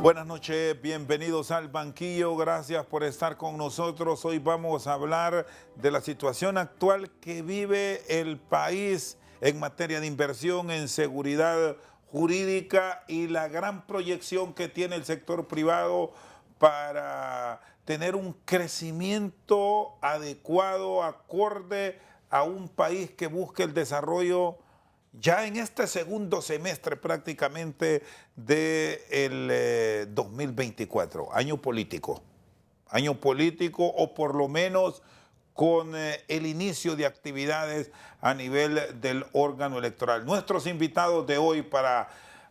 Buenas noches, bienvenidos al banquillo, gracias por estar con nosotros. Hoy vamos a hablar de la situación actual que vive el país en materia de inversión, en seguridad jurídica y la gran proyección que tiene el sector privado para tener un crecimiento adecuado, acorde a un país que busque el desarrollo ya en este segundo semestre prácticamente del 2024, año político o por lo menos con el inicio de actividades a nivel del órgano electoral. Nuestros invitados de hoy para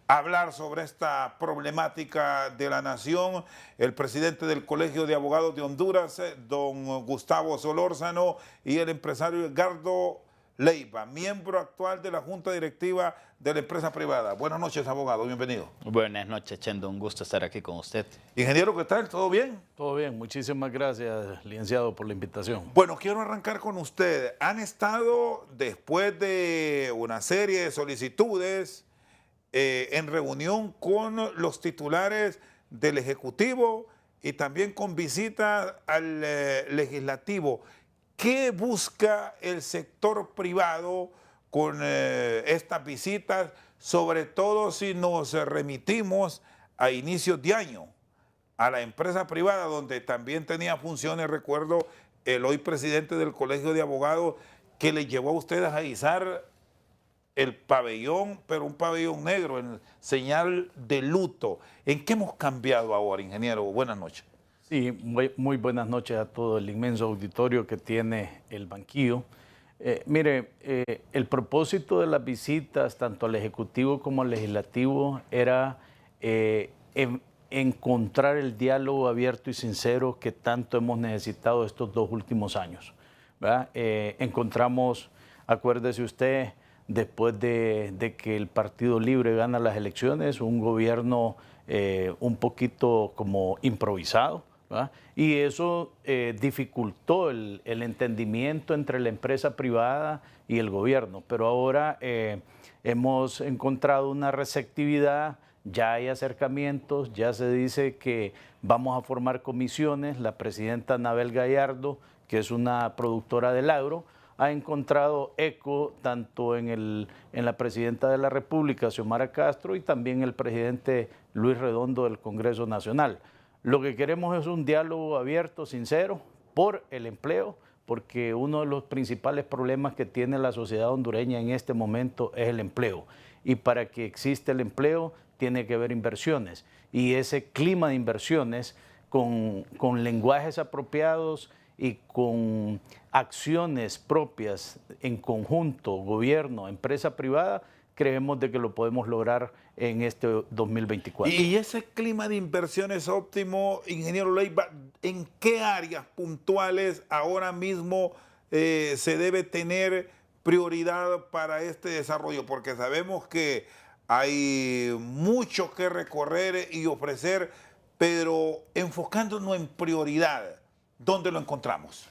hablar sobre esta problemática de la nación, el presidente del Colegio de Abogados de Honduras, don Gustavo Solórzano, y el empresario Edgardo Leiva, miembro actual de la Junta Directiva de la empresa privada. Buenas noches, abogado, bienvenido. Buenas noches, Chendo, un gusto estar aquí con usted. Ingeniero, ¿qué tal? ¿Todo bien? Todo bien, muchísimas gracias, licenciado, por la invitación. Bueno, quiero arrancar con usted. Han estado, después de una serie de solicitudes, en reunión con los titulares del Ejecutivo y también con visitas al Legislativo. ¿Qué busca el sector privado con estas visitas, sobre todo si nos remitimos a inicios de año, a la empresa privada donde también tenía funciones? Recuerdo el hoy presidente del Colegio de Abogados que le llevó a ustedes a izar el pabellón, pero un pabellón negro, en señal de luto. ¿En qué hemos cambiado ahora, ingeniero? Buenas noches. Sí, muy buenas noches a todo el inmenso auditorio que tiene el banquillo. El propósito de las visitas, tanto al Ejecutivo como al Legislativo, era encontrar el diálogo abierto y sincero que tanto hemos necesitado estos 2 últimos años, ¿verdad? Encontramos, acuérdese usted, después de que el Partido Libre gana las elecciones, un gobierno un poquito como improvisado, ¿verdad? Y eso dificultó el entendimiento entre la empresa privada y el gobierno. Pero ahora hemos encontrado una receptividad, ya hay acercamientos, ya se dice que vamos a formar comisiones. La presidenta Anabel Gallardo, que es una productora del agro, ha encontrado eco tanto en la presidenta de la República, Xiomara Castro, y también el presidente Luis Redondo del Congreso Nacional. Lo que queremos es un diálogo abierto, sincero, por el empleo, porque uno de los principales problemas que tiene la sociedad hondureña en este momento es el empleo. Y para que exista el empleo tiene que haber inversiones. Y ese clima de inversiones con lenguajes apropiados y con acciones propias en conjunto, gobierno, empresa privada, creemos de que lo podemos lograr en este 2024. Y ese clima de inversiones óptimo, ingeniero Leiva, ¿en qué áreas puntuales ahora mismo se debe tener prioridad para este desarrollo? Porque sabemos que hay mucho que recorrer y ofrecer, pero enfocándonos en prioridad, ¿dónde lo encontramos?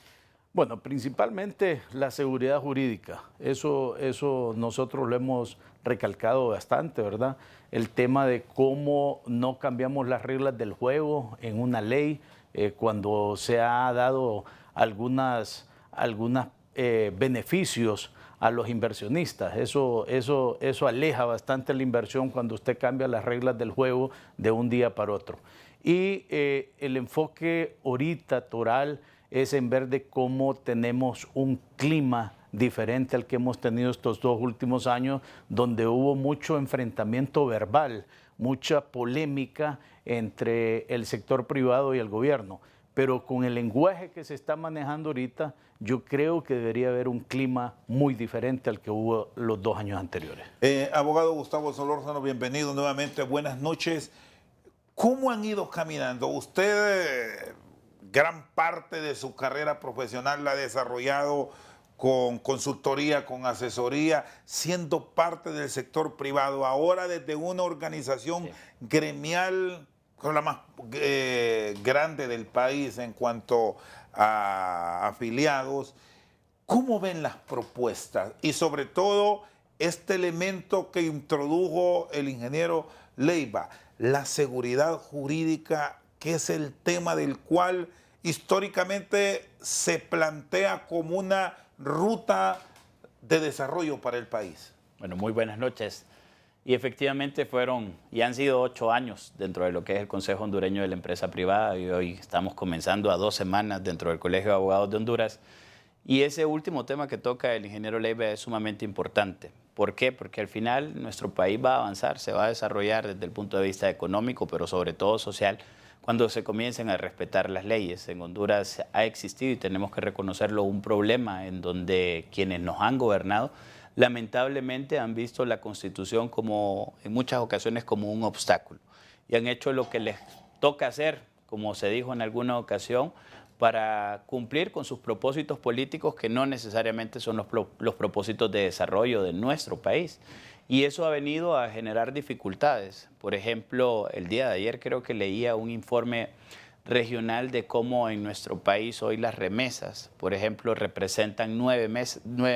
Bueno, principalmente la seguridad jurídica. Eso nosotros lo hemos recalcado bastante, ¿verdad? El tema de cómo no cambiamos las reglas del juego en una ley cuando se ha dado algunos beneficios a los inversionistas. Eso aleja bastante la inversión cuando usted cambia las reglas del juego de un día para otro. Y el enfoque ahorita toral es en ver de cómo tenemos un clima diferente al que hemos tenido estos 2 últimos años, donde hubo mucho enfrentamiento verbal, mucha polémica entre el sector privado y el gobierno. Pero con el lenguaje que se está manejando ahorita, yo creo que debería haber un clima muy diferente al que hubo los 2 años anteriores. Abogado Gustavo Solórzano, bienvenido nuevamente, buenas noches. ¿Cómo han ido caminando? Usted gran parte de su carrera profesional la ha desarrollado con consultoría, con asesoría, siendo parte del sector privado. Ahora desde una organización gremial, la más grande del país en cuanto a afiliados, ¿cómo ven las propuestas? Y sobre todo este elemento que introdujo el ingeniero Leiva, la seguridad jurídica, que es el tema del cual históricamente se plantea como una ruta de desarrollo para el país. Bueno, muy buenas noches. Y efectivamente fueron y han sido 8 años dentro de lo que es el Consejo Hondureño de la Empresa Privada, y hoy estamos comenzando a 2 semanas dentro del Colegio de Abogados de Honduras. Y ese último tema que toca el ingeniero Leiva es sumamente importante. ¿Por qué? Porque al final nuestro país va a avanzar, se va a desarrollar desde el punto de vista económico, pero sobre todo social, cuando se comiencen a respetar las leyes. En Honduras ha existido, y tenemos que reconocerlo, un problema en donde quienes nos han gobernado lamentablemente han visto la Constitución como, en muchas ocasiones, como un obstáculo, y han hecho lo que les toca hacer, como se dijo en alguna ocasión, para cumplir con sus propósitos políticos, que no necesariamente son los propósitos de desarrollo de nuestro país. Y eso ha venido a generar dificultades. Por ejemplo, el día de ayer creo que leía un informe regional de cómo en nuestro país hoy las remesas, por ejemplo, representan 9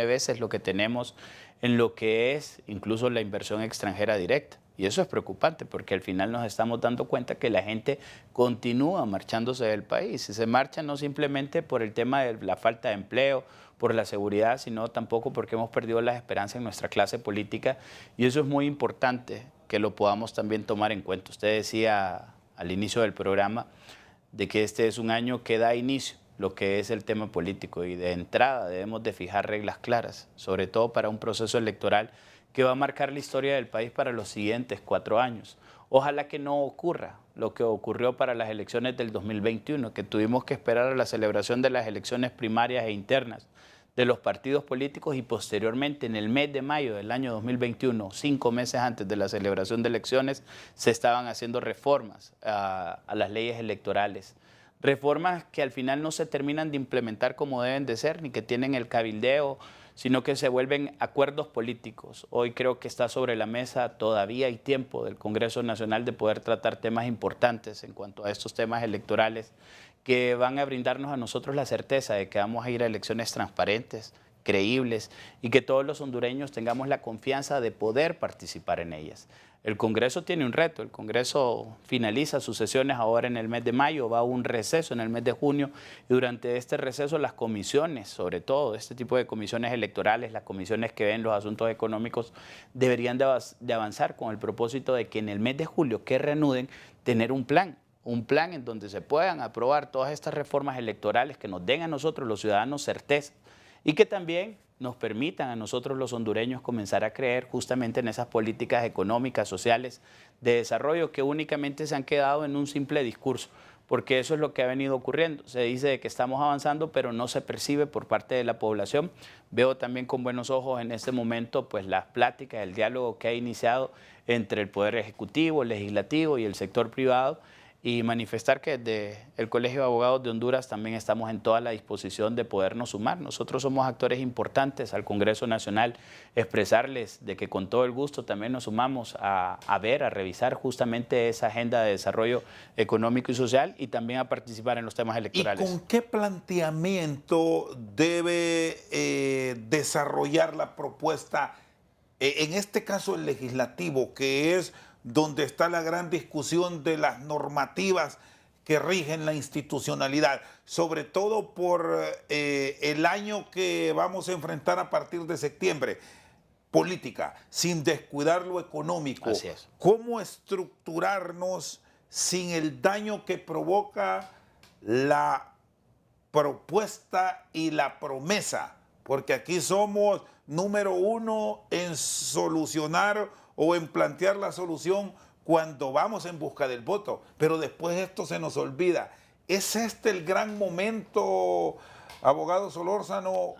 veces lo que tenemos en lo que es incluso la inversión extranjera directa. Y eso es preocupante, porque al final nos estamos dando cuenta que la gente continúa marchándose del país. Y se marcha no simplemente por el tema de la falta de empleo, por la seguridad, sino tampoco porque hemos perdido la esperanza en nuestra clase política. Y eso es muy importante que lo podamos también tomar en cuenta. Usted decía al inicio del programa de que este es un año que da inicio lo que es el tema político, y de entrada debemos de fijar reglas claras, sobre todo para un proceso electoral que va a marcar la historia del país para los siguientes 4 años. Ojalá que no ocurra lo que ocurrió para las elecciones del 2021, que tuvimos que esperar a la celebración de las elecciones primarias e internas de los partidos políticos, y posteriormente en el mes de mayo del año 2021, 5 meses antes de la celebración de elecciones, se estaban haciendo reformas a las leyes electorales. Reformas que al final no se terminan de implementar como deben de ser, ni que tienen el cabildeo, sino que se vuelven acuerdos políticos. Hoy creo que está sobre la mesa, todavía hay tiempo del Congreso Nacional de poder tratar temas importantes en cuanto a estos temas electorales, que van a brindarnos a nosotros la certeza de que vamos a ir a elecciones transparentes, creíbles, y que todos los hondureños tengamos la confianza de poder participar en ellas. El Congreso tiene un reto. El Congreso finaliza sus sesiones ahora en el mes de mayo, va a un receso en el mes de junio, y durante este receso las comisiones, sobre todo este tipo de comisiones electorales, las comisiones que ven los asuntos económicos, deberían de avanzar con el propósito de que en el mes de julio, que reanuden, tener un plan en donde se puedan aprobar todas estas reformas electorales que nos den a nosotros los ciudadanos certeza, y que también nos permitan a nosotros los hondureños comenzar a creer justamente en esas políticas económicas, sociales, de desarrollo, que únicamente se han quedado en un simple discurso, porque eso es lo que ha venido ocurriendo. Se dice que estamos avanzando, pero no se percibe por parte de la población. Veo también con buenos ojos en este momento pues las pláticas, el diálogo que ha iniciado entre el Poder Ejecutivo, el Legislativo y el sector privado, y manifestar que desde el Colegio de Abogados de Honduras también estamos en toda la disposición de podernos sumar. Nosotros somos actores importantes al Congreso Nacional, expresarles de que con todo el gusto también nos sumamos a revisar justamente esa agenda de desarrollo económico y social, y también a participar en los temas electorales. ¿Y con qué planteamiento debe desarrollar la propuesta, en este caso el legislativo, que es donde está la gran discusión de las normativas que rigen la institucionalidad, sobre todo por el año que vamos a enfrentar a partir de septiembre? Política, sin descuidar lo económico. Así es. ¿Cómo estructurarnos sin el daño que provoca la propuesta y la promesa? Porque aquí somos número 1 en solucionar o en plantear la solución cuando vamos en busca del voto, pero después esto se nos olvida. ¿Es este el gran momento, abogado Solórzano,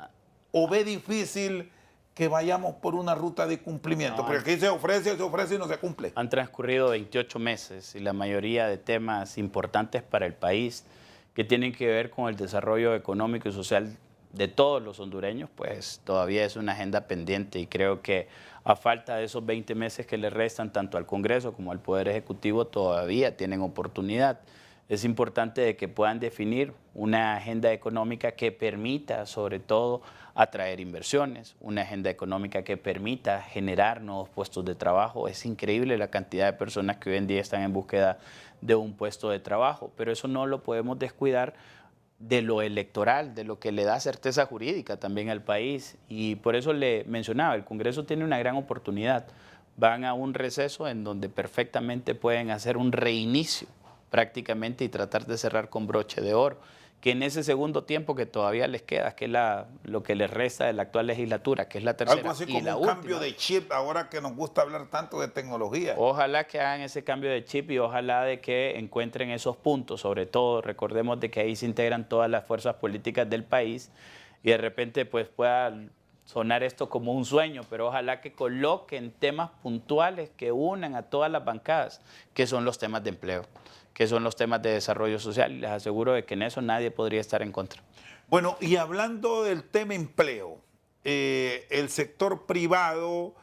o ve difícil que vayamos por una ruta de cumplimiento? Porque aquí se ofrece y no se cumple. Han transcurrido 28 meses y la mayoría de temas importantes para el país que tienen que ver con el desarrollo económico y social de todos los hondureños, pues todavía es una agenda pendiente, y creo que a falta de esos 20 meses que le restan tanto al Congreso como al Poder Ejecutivo, todavía tienen oportunidad. Es importante de que puedan definir una agenda económica que permita, sobre todo, atraer inversiones, una agenda económica que permita generar nuevos puestos de trabajo. Es increíble la cantidad de personas que hoy en día están en búsqueda de un puesto de trabajo, pero eso no lo podemos descuidar de lo electoral, de lo que le da certeza jurídica también al país. Y por eso le mencionaba, el Congreso tiene una gran oportunidad. Van a un receso en donde perfectamente pueden hacer un reinicio prácticamente y tratar de cerrar con broche de oro, que en ese segundo tiempo que todavía les queda, que es lo que les resta de la actual legislatura, que es la tercera algo así y como la un última. cambio de chip, ahora que nos gusta hablar tanto de tecnología. Ojalá que hagan ese cambio de chip y ojalá de que encuentren esos puntos, sobre todo recordemos de que ahí se integran todas las fuerzas políticas del país y de repente pues pueda sonar esto como un sueño, pero ojalá que coloquen temas puntuales que unan a todas las bancadas, que son los temas de empleo, que son los temas de desarrollo social, y les aseguro de que en eso nadie podría estar en contra. Bueno, y hablando del tema empleo, el sector privado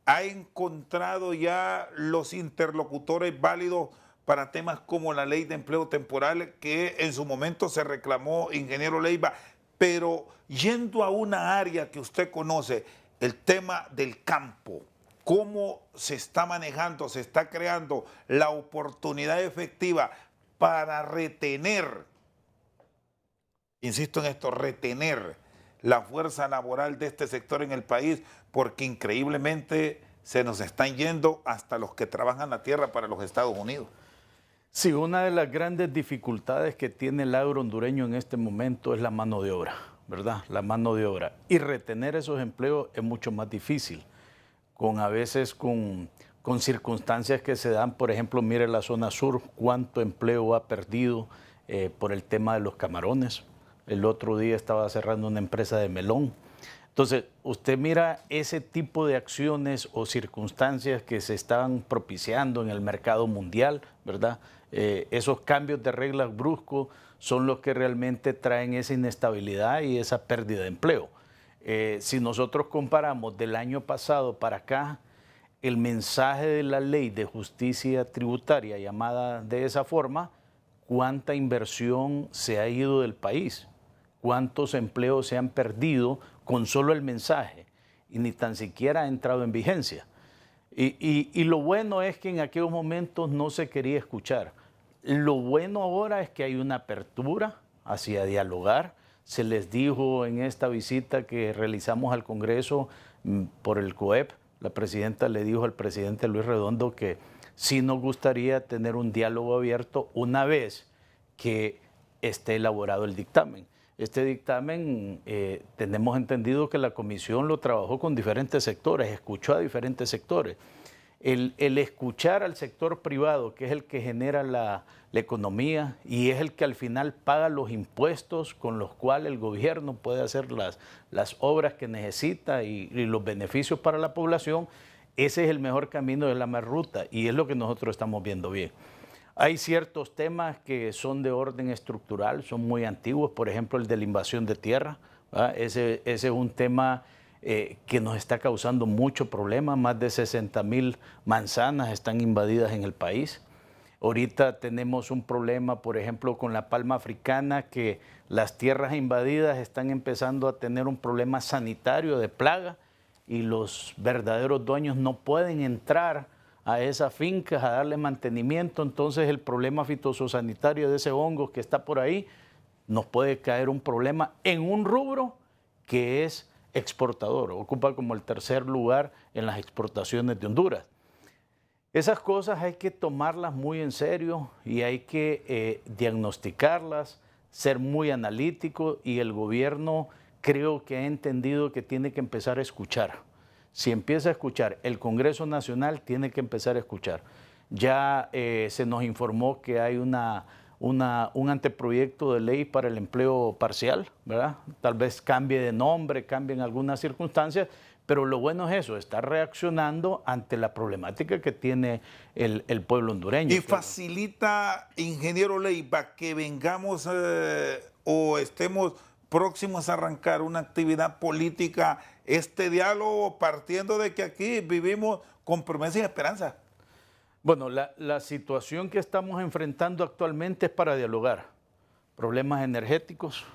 ha encontrado ya los interlocutores válidos para temas como la ley de empleo temporal que en su momento se reclamó, ingeniero Leiva, pero yendo a una área que usted conoce, el tema del campo, cómo se está manejando, se está creando la oportunidad efectiva para retener, insisto en esto, retener la fuerza laboral de este sector en el país, porque increíblemente se nos están yendo hasta los que trabajan la tierra para los Estados Unidos. Sí, una de las grandes dificultades que tiene el agro hondureño en este momento es la mano de obra, ¿verdad? La mano de obra. Y retener esos empleos es mucho más difícil. A veces con circunstancias que se dan, por ejemplo, mire la zona sur, cuánto empleo ha perdido por el tema de los camarones. El otro día estaba cerrando una empresa de melón. Entonces, usted mira ese tipo de acciones o circunstancias que se están propiciando en el mercado mundial, ¿verdad? Esos cambios de reglas bruscos son los que realmente traen esa inestabilidad y esa pérdida de empleo. Si nosotros comparamos del año pasado para acá, el mensaje de la ley de justicia tributaria, llamada de esa forma, cuánta inversión se ha ido del país, cuántos empleos se han perdido con solo el mensaje y ni tan siquiera ha entrado en vigencia. Y lo bueno es que en aquellos momentos no se quería escuchar. Lo bueno ahora es que hay una apertura hacia dialogar. Se les dijo en esta visita que realizamos al Congreso por el COEP, la presidenta le dijo al presidente Luis Redondo que sí nos gustaría tener un diálogo abierto una vez que esté elaborado el dictamen. Este dictamen tenemos entendido que la comisión lo trabajó con diferentes sectores, escuchó a diferentes sectores. El escuchar al sector privado, que es el que genera la economía y es el que al final paga los impuestos con los cuales el gobierno puede hacer las obras que necesita y los beneficios para la población, ese es el mejor camino de la mejor ruta y es lo que nosotros estamos viendo bien. Hay ciertos temas que son de orden estructural, son muy antiguos, por ejemplo el de la invasión de tierra, ¿verdad? Ese es un tema que nos está causando mucho problema. Más de 60,000 manzanas están invadidas en el país. Ahorita tenemos un problema, por ejemplo, con la palma africana, que las tierras invadidas están empezando a tener un problema sanitario de plaga y los verdaderos dueños no pueden entrar a esas fincas a darle mantenimiento. Entonces el problema fitosanitario de ese hongo que está por ahí nos puede caer un problema en un rubro que es exportador, ocupa como el tercer lugar en las exportaciones de Honduras. Esas cosas hay que tomarlas muy en serio y hay que diagnosticarlas, ser muy analítico y el gobierno creo que ha entendido que tiene que empezar a escuchar. Si empieza a escuchar, el Congreso Nacional tiene que empezar a escuchar. Ya se nos informó que hay un anteproyecto de ley para el empleo parcial, ¿verdad? Tal vez cambie de nombre, cambien algunas circunstancias, pero lo bueno es eso, está reaccionando ante la problemática que tiene el pueblo hondureño. Y facilita, ingeniero Leiva, que vengamos o estemos próximos a arrancar una actividad política, este diálogo partiendo de que aquí vivimos con promesa y esperanza. Bueno, la situación que estamos enfrentando actualmente es para dialogar. Problemas energéticos.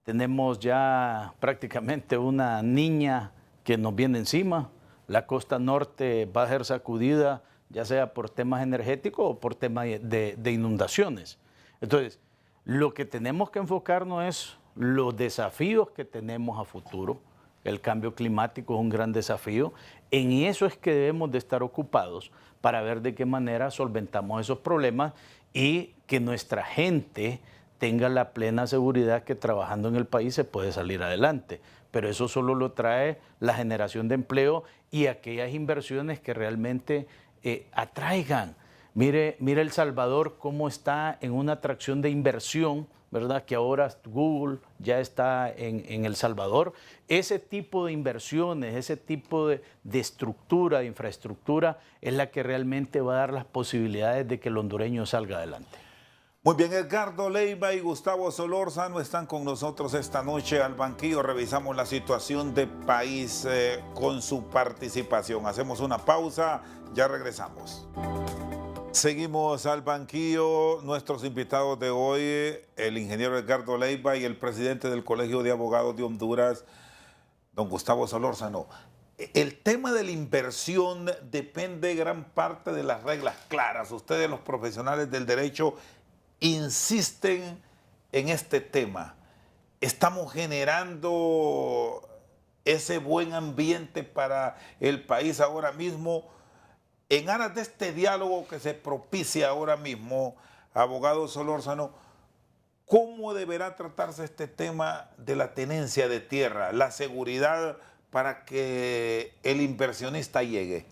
Tenemos ya prácticamente una niña que nos viene encima. La costa norte va a ser sacudida, ya sea por temas energéticos o por temas de inundaciones. Entonces, lo que tenemos que enfocarnos es los desafíos que tenemos a futuro. El cambio climático es un gran desafío. En eso es que debemos de estar ocupados para ver de qué manera solventamos esos problemas y que nuestra gente tenga la plena seguridad que trabajando en el país se puede salir adelante. Pero eso solo lo trae la generación de empleo y aquellas inversiones que realmente atraigan. Mire El Salvador cómo está en una atracción de inversión, ¿verdad? Que ahora Google ya está en El Salvador. Ese tipo de inversiones, ese tipo de estructura, de infraestructura, es la que realmente va a dar las posibilidades de que el hondureño salga adelante. Muy bien, Edgardo Leiva y Gustavo Solórzano están con nosotros esta noche al banquillo. Revisamos la situación del país con su participación. Hacemos una pausa, ya regresamos. Seguimos al banquillo. Nuestros invitados de hoy, el ingeniero Edgardo Leiva y el presidente del Colegio de Abogados de Honduras, don Gustavo Solórzano. El tema de la inversión depende gran parte de las reglas claras. Ustedes, los profesionales del derecho, insisten en este tema. Estamos generando ese buen ambiente para el país ahora mismo. En aras de este diálogo que se propicia ahora mismo, abogado Solórzano, ¿cómo deberá tratarse este tema de la tenencia de tierra, la seguridad para que el inversionista llegue?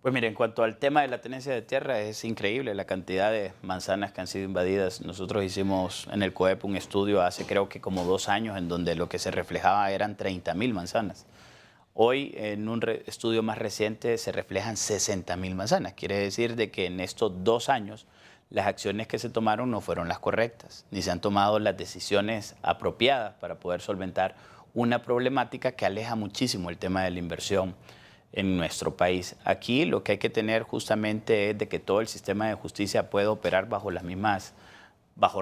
Pues mire, en cuanto al tema de la tenencia de tierra, es increíble la cantidad de manzanas que han sido invadidas. Nosotros hicimos en el COEP un estudio hace creo que como 2 años en donde lo que se reflejaba eran 30.000 manzanas. Hoy, en un estudio más reciente, se reflejan 60.000 manzanas. Quiere decir de que en estos 2 años las acciones que se tomaron no fueron las correctas, ni se han tomado las decisiones apropiadas para poder solventar una problemática que aleja muchísimo el tema de la inversión en nuestro país. Aquí lo que hay que tener justamente es de que todo el sistema de justicia pueda operar bajo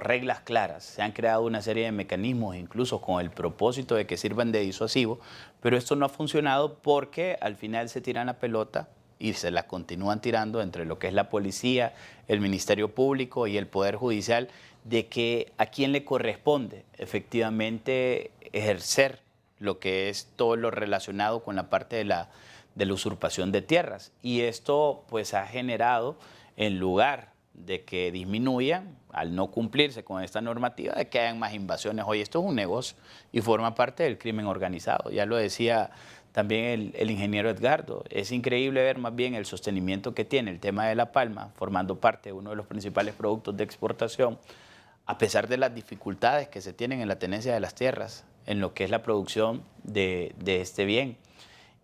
reglas claras. Se han creado una serie de mecanismos, incluso con el propósito de que sirvan de disuasivo, pero esto no ha funcionado porque al final se tiran la pelota y se la continúan tirando entre lo que es la policía, el Ministerio Público y el Poder Judicial, de que a quién le corresponde efectivamente ejercer lo que es todo lo relacionado con la parte de la usurpación de tierras. Y esto pues ha generado, en lugar de que disminuyan, al no cumplirse con esta normativa, de que hayan más invasiones. Hoy esto es un negocio y forma parte del crimen organizado. Ya lo decía también el ingeniero Edgardo. Es increíble ver más bien el sostenimiento que tiene el tema de la palma, formando parte de uno de los principales productos de exportación, a pesar de las dificultades que se tienen en la tenencia de las tierras, en lo que es la producción de este bien.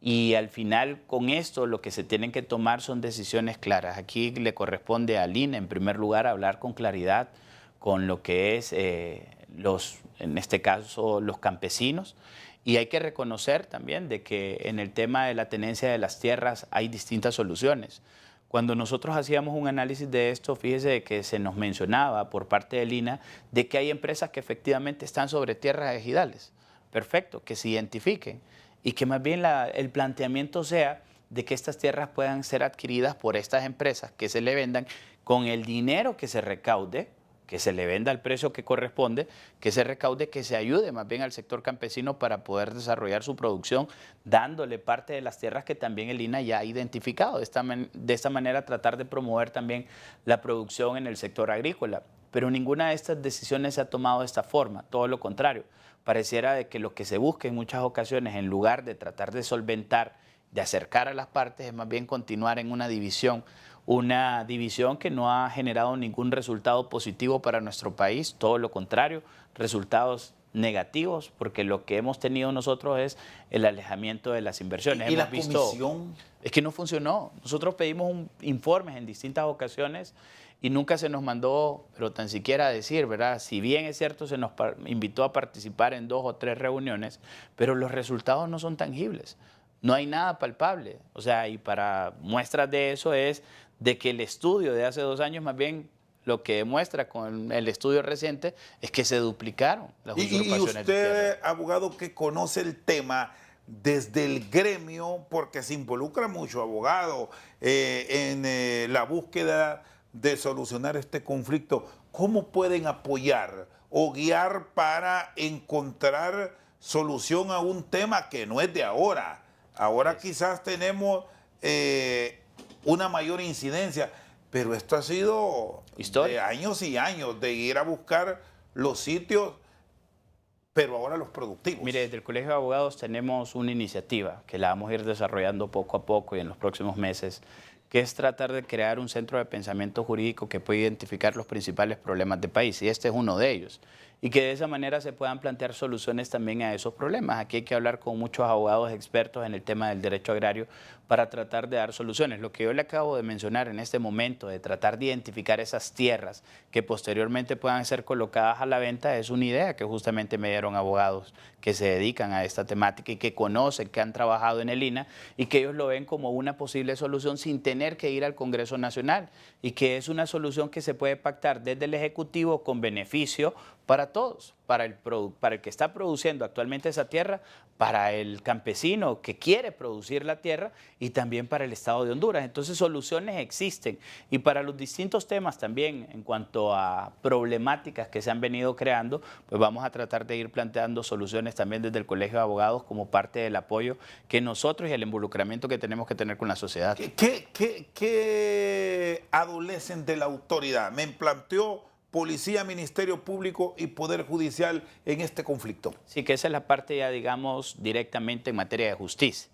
Y al final, con esto, lo que se tienen que tomar son decisiones claras. Aquí le corresponde al INE, en primer lugar, hablar con claridad con lo que es, en este caso, los campesinos. Y hay que reconocer también de que en el tema de la tenencia de las tierras hay distintas soluciones. Cuando nosotros hacíamos un análisis de esto, fíjese que se nos mencionaba por parte del INA de que hay empresas que efectivamente están sobre tierras ejidales. Perfecto, que se identifiquen. Y que más bien el planteamiento sea de que estas tierras puedan ser adquiridas por estas empresas, que se le vendan con el dinero que se recaude, que se le venda al precio que corresponde, que se recaude, que se ayude más bien al sector campesino para poder desarrollar su producción, dándole parte de las tierras que también el INA ya ha identificado. De esta manera tratar de promover también la producción en el sector agrícola. Pero ninguna de estas decisiones se ha tomado de esta forma, todo lo contrario. Pareciera de que lo que se busca en muchas ocasiones, en lugar de tratar de solventar, de acercar a las partes, es más bien continuar en una división que no ha generado ningún resultado positivo para nuestro país, todo lo contrario, resultados negativos, porque lo que hemos tenido nosotros es el alejamiento de las inversiones. ¿Y la comisión? Es que no funcionó. Nosotros pedimos informes en distintas ocasiones y nunca se nos mandó, pero tan siquiera a decir, ¿verdad? Si bien es cierto, se nos invitó a participar en 2 o 3 reuniones, pero los resultados no son tangibles. No hay nada palpable. O sea, y para muestras de eso es de que el estudio de hace 2 años más bien lo que demuestra con el estudio reciente es que se duplicaron las usurpaciones de tierra. Usted, abogado que conoce el tema desde el gremio, porque se involucra mucho, abogado, en la búsqueda de solucionar este conflicto, ¿cómo pueden apoyar o guiar para encontrar solución a un tema que no es de ahora? Ahora quizás tenemos una mayor incidencia, pero esto ha sido de años y años, de ir a buscar los sitios, pero ahora los productivos. Mire, desde el Colegio de Abogados tenemos una iniciativa que la vamos a ir desarrollando poco a poco y en los próximos meses, que es tratar de crear un centro de pensamiento jurídico que pueda identificar los principales problemas del país, y este es uno de ellos, y que de esa manera se puedan plantear soluciones también a esos problemas. Aquí hay que hablar con muchos abogados expertos en el tema del derecho agrario para tratar de dar soluciones. Lo que yo le acabo de mencionar en este momento, de tratar de identificar esas tierras que posteriormente puedan ser colocadas a la venta, es una idea que justamente me dieron abogados que se dedican a esta temática y que conocen, que han trabajado en el INAH y que ellos lo ven como una posible solución sin tener que ir al Congreso Nacional, y que es una solución que se puede pactar desde el Ejecutivo con beneficio para todos, para el que está produciendo actualmente esa tierra, para el campesino que quiere producir la tierra y también para el Estado de Honduras. Entonces soluciones existen, y para los distintos temas también en cuanto a problemáticas que se han venido creando, pues vamos a tratar de ir planteando soluciones también desde el Colegio de Abogados como parte del apoyo que nosotros y el involucramiento que tenemos que tener con la sociedad. ¿Qué adolecen de la autoridad? Me planteó Policía, Ministerio Público y Poder Judicial en este conflicto. Sí, que esa es la parte ya, digamos, directamente en materia de justicia,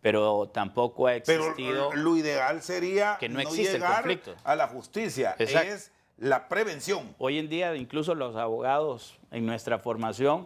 pero tampoco ha existido... Pero lo ideal sería que no existe el conflicto a la justicia. Exacto. Es la prevención. Hoy en día, incluso los abogados en nuestra formación,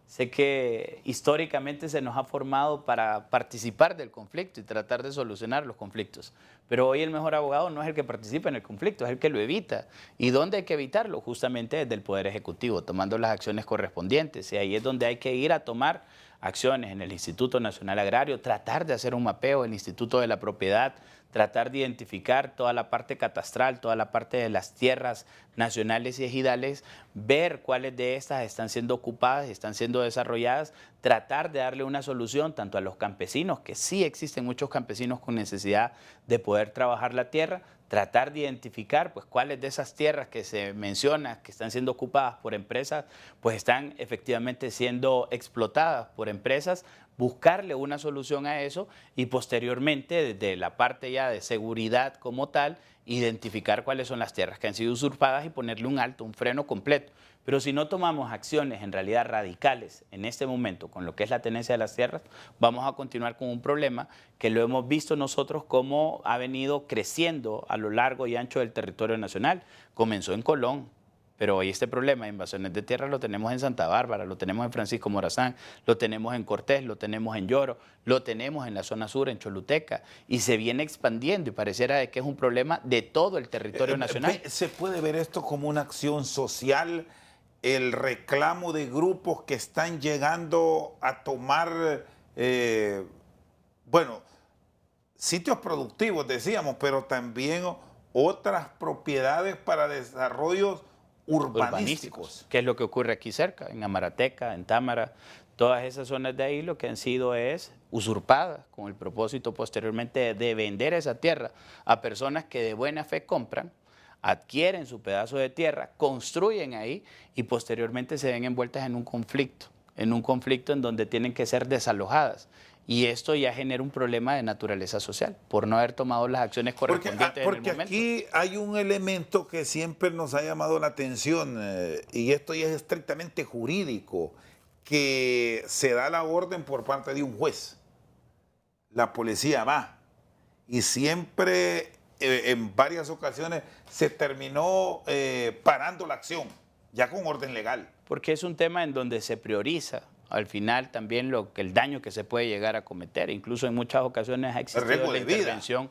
sé que históricamente se nos ha formado para participar del conflicto y tratar de solucionar los conflictos. Pero hoy el mejor abogado no es el que participa en el conflicto, es el que lo evita. ¿Y dónde hay que evitarlo? Justamente desde el Poder Ejecutivo, tomando las acciones correspondientes. Y ahí es donde hay que ir a tomar acciones en el Instituto Nacional Agrario, tratar de hacer un mapeo, el Instituto de la Propiedad, tratar de identificar toda la parte catastral, toda la parte de las tierras nacionales y ejidales, ver cuáles de estas están siendo ocupadas y están siendo desarrolladas, tratar de darle una solución tanto a los campesinos, que sí existen muchos campesinos con necesidad de poder trabajar la tierra, tratar de identificar pues cuáles de esas tierras que se menciona que están siendo ocupadas por empresas, pues están efectivamente siendo explotadas por empresas, buscarle una solución a eso y posteriormente desde la parte ya de seguridad como tal, identificar cuáles son las tierras que han sido usurpadas y ponerle un alto, un freno completo. Pero si no tomamos acciones en realidad radicales en este momento con lo que es la tenencia de las tierras, vamos a continuar con un problema que lo hemos visto nosotros como ha venido creciendo a lo largo y ancho del territorio nacional. Comenzó en Colón, pero hoy este problema de invasiones de tierras lo tenemos en Santa Bárbara, lo tenemos en Francisco Morazán, lo tenemos en Cortés, lo tenemos en Lloro, lo tenemos en la zona sur, en Choluteca, y se viene expandiendo y pareciera de que es un problema de todo el territorio nacional. ¿Se puede ver esto como una acción social, el reclamo de grupos que están llegando a tomar, bueno, sitios productivos, decíamos, pero también otras propiedades para desarrollos urbanísticos? ¿Qué es lo que ocurre aquí cerca? En Amarateca, en Támara, todas esas zonas de ahí lo que han sido es usurpadas con el propósito posteriormente de vender esa tierra a personas que de buena fe compran, adquieren su pedazo de tierra, construyen ahí y posteriormente se ven envueltas en un conflicto en donde tienen que ser desalojadas. Y esto ya genera un problema de naturaleza social por no haber tomado las acciones correspondientes en el momento. Porque aquí hay un elemento que siempre nos ha llamado la atención y esto ya es estrictamente jurídico, que se da la orden por parte de un juez. La policía va y siempre en varias ocasiones se terminó parando la acción, ya con orden legal. Porque es un tema en donde se prioriza al final también el daño que se puede llegar a cometer. Incluso en muchas ocasiones ha existido la intervención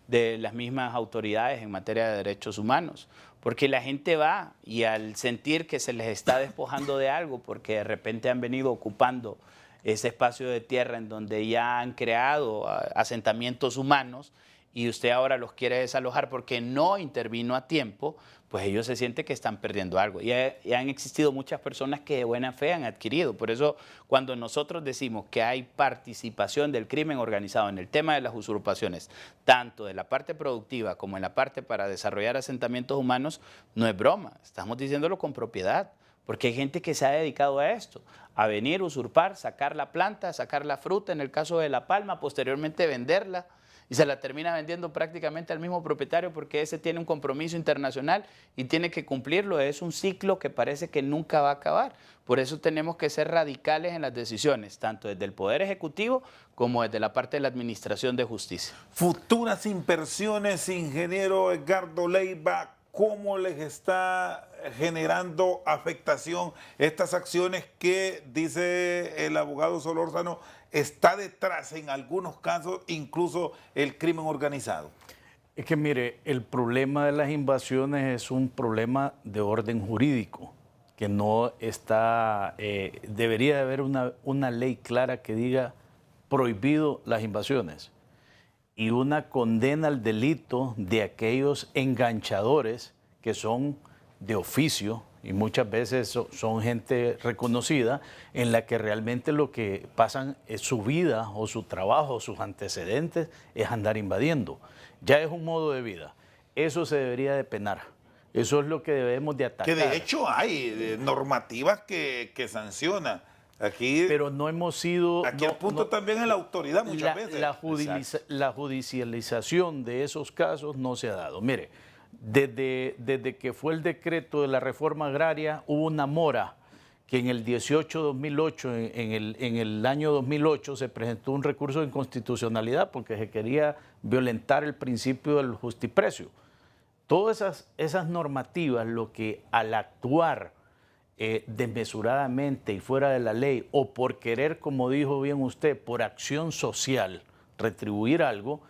de las mismas autoridades en materia de derechos humanos. Porque la gente va y al sentir que se les está despojando de algo, porque de repente han venido ocupando ese espacio de tierra en donde ya han creado asentamientos humanos y usted ahora los quiere desalojar porque no intervino a tiempo, pues ellos se sienten que están perdiendo algo. Y han existido muchas personas que de buena fe han adquirido. Por eso, cuando nosotros decimos que hay participación del crimen organizado en el tema de las usurpaciones, tanto de la parte productiva como en la parte para desarrollar asentamientos humanos, no es broma, estamos diciéndolo con propiedad. Porque hay gente que se ha dedicado a esto, a venir, usurpar, sacar la planta, sacar la fruta, en el caso de la palma, posteriormente venderla, y se la termina vendiendo prácticamente al mismo propietario porque ese tiene un compromiso internacional y tiene que cumplirlo. Es un ciclo que parece que nunca va a acabar. Por eso tenemos que ser radicales en las decisiones, tanto desde el Poder Ejecutivo como desde la parte de la Administración de Justicia. Futuras inversiones, ingeniero Edgardo Leiva, ¿cómo les está generando afectación estas acciones que, dice el abogado Solórzano, está detrás en algunos casos incluso el crimen organizado? Es que mire, el problema de las invasiones es un problema de orden jurídico, que no está, debería de haber una ley clara que diga prohibido las invasiones y una condena al delito de aquellos enganchadores que son de oficio y muchas veces son gente reconocida en la que realmente lo que pasan es su vida o su trabajo, sus antecedentes, es andar invadiendo. Ya es un modo de vida. Eso se debería de penar. Eso es lo que debemos de atacar. Que de hecho hay normativas que sancionan. Aquí, pero no hemos sido... Aquí el punto también es la autoridad muchas veces. La judicialización de esos casos no se ha dado. Mire, desde que fue el decreto de la reforma agraria, hubo una mora que en el 18-2008, en el año 2008, se presentó un recurso de inconstitucionalidad porque se quería violentar el principio del justiprecio. Todas esas normativas, lo que al actuar desmesuradamente y fuera de la ley, o por querer, como dijo bien usted, por acción social, retribuir algo,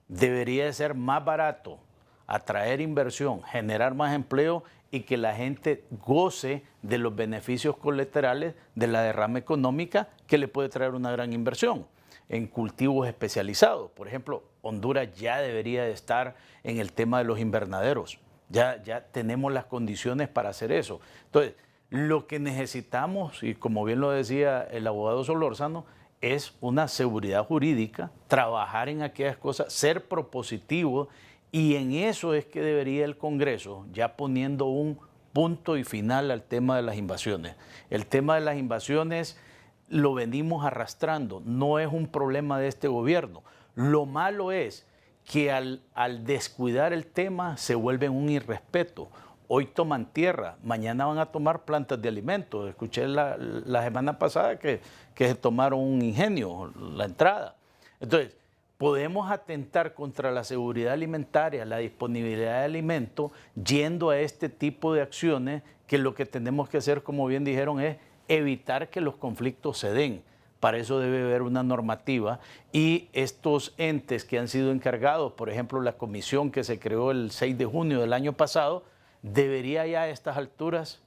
debería de ser más barato atraer inversión, generar más empleo y que la gente goce de los beneficios colaterales de la derrama económica que le puede traer una gran inversión en cultivos especializados. Por ejemplo, Honduras ya debería de estar en el tema de los invernaderos. Ya tenemos las condiciones para hacer eso. Entonces, lo que necesitamos, y como bien lo decía el abogado Solórzano, es una seguridad jurídica, trabajar en aquellas cosas, ser propositivo. Y en eso es que debería el Congreso, ya poniendo un punto y final al tema de las invasiones. El tema de las invasiones lo venimos arrastrando, no es un problema de este gobierno. Lo malo es que al descuidar el tema se vuelve un irrespeto. Hoy toman tierra, mañana van a tomar plantas de alimentos. Escuché la semana pasada que se tomaron un ingenio, la entrada. Entonces, podemos atentar contra la seguridad alimentaria, la disponibilidad de alimentos, yendo a este tipo de acciones que lo que tenemos que hacer, como bien dijeron, es evitar que los conflictos se den. Para eso debe haber una normativa y estos entes que han sido encargados, por ejemplo, la comisión que se creó el 6 de junio del año pasado, debería ya a estas alturas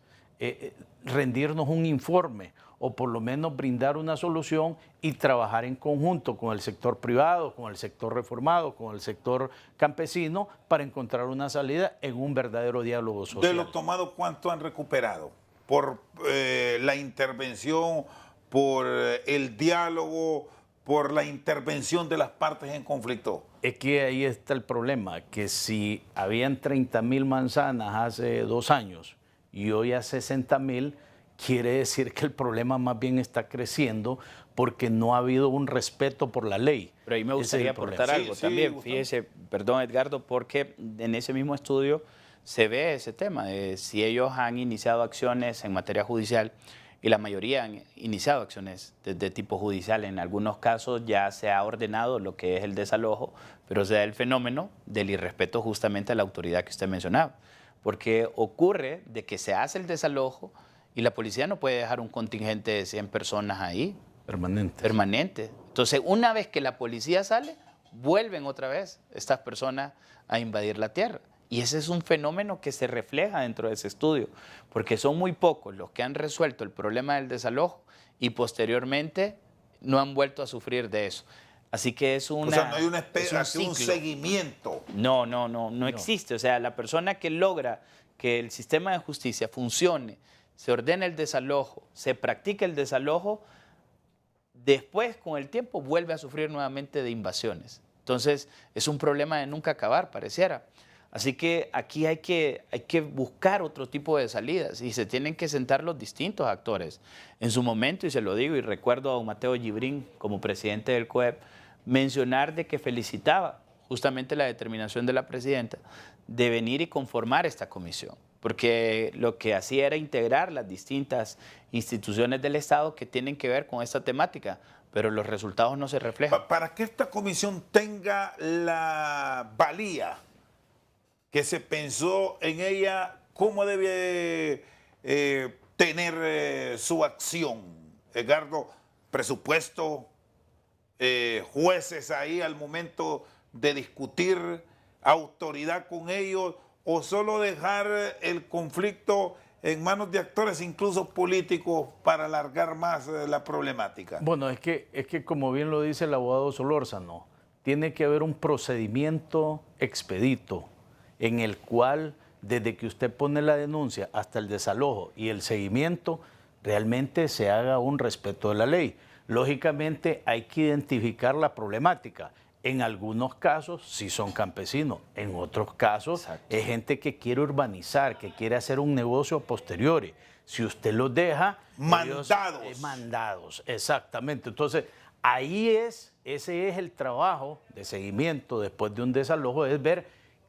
rendirnos un informe o por lo menos brindar una solución y trabajar en conjunto con el sector privado, con el sector reformado, con el sector campesino para encontrar una salida en un verdadero diálogo social. De lo tomado, ¿cuánto han recuperado? Por la intervención, por el diálogo, por la intervención de las partes en conflicto. Es que ahí está el problema, que si habían 30.000 manzanas hace 2 años y hoy a 60.000, quiere decir que el problema más bien está creciendo porque no ha habido un respeto por la ley. Pero ahí me gustaría aportar algo también. Fíjese, perdón Edgardo, porque en ese mismo estudio se ve ese tema de si ellos han iniciado acciones en materia judicial y la mayoría han iniciado acciones de tipo judicial. En algunos casos ya se ha ordenado lo que es el desalojo, pero se da el fenómeno del irrespeto justamente a la autoridad que usted mencionaba. Porque ocurre de que se hace el desalojo y la policía no puede dejar un contingente de 100 personas ahí. Permanente. Entonces, una vez que la policía sale, vuelven otra vez estas personas a invadir la tierra. Y ese es un fenómeno que se refleja dentro de ese estudio, porque son muy pocos los que han resuelto el problema del desalojo y posteriormente no han vuelto a sufrir de eso. Así que es una... O sea, no hay una es un seguimiento. No existe. O sea, la persona que logra que el sistema de justicia funcione, se ordene el desalojo, se practica el desalojo, después, con el tiempo, vuelve a sufrir nuevamente de invasiones. Entonces, es un problema de nunca acabar, pareciera. Así que aquí hay que buscar otro tipo de salidas y se tienen que sentar los distintos actores. En su momento, y se lo digo, y recuerdo a don Mateo Gibrín como presidente del COEP, mencionar de que felicitaba justamente la determinación de la presidenta de venir y conformar esta comisión, porque lo que hacía era integrar las distintas instituciones del Estado que tienen que ver con esta temática, pero los resultados no se reflejan. Para que esta comisión tenga la valía que se pensó en ella, ¿cómo debe tener su acción? Edgardo, presupuesto, jueces ahí al momento de discutir, autoridad con ellos, o solo dejar el conflicto en manos de actores, incluso políticos, para alargar más la problemática. Bueno, es que como bien lo dice el abogado Solórzano, tiene que haber un procedimiento expedito en el cual, desde que usted pone la denuncia hasta el desalojo y el seguimiento, realmente se haga un respeto de la ley. Lógicamente hay que identificar la problemática. En algunos casos sí son campesinos, en otros casos es gente que quiere urbanizar, que quiere hacer un negocio a posteriori. Si usted los deja... Mandados. Mandados, exactamente. Entonces, ese es el trabajo de seguimiento después de un desalojo, es ver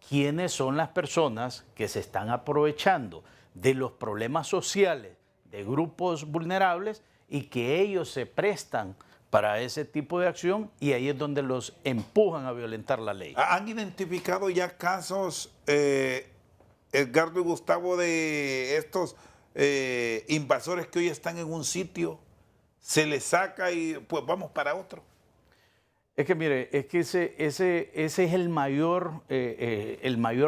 quiénes son las personas que se están aprovechando de los problemas sociales de grupos vulnerables y que ellos se prestan para ese tipo de acción, y ahí es donde los empujan a violentar la ley. ¿Han identificado ya casos, Edgardo y Gustavo, de estos invasores que hoy están en un sitio, se les saca y pues vamos para otro? Es que mire, es que ese es el mayor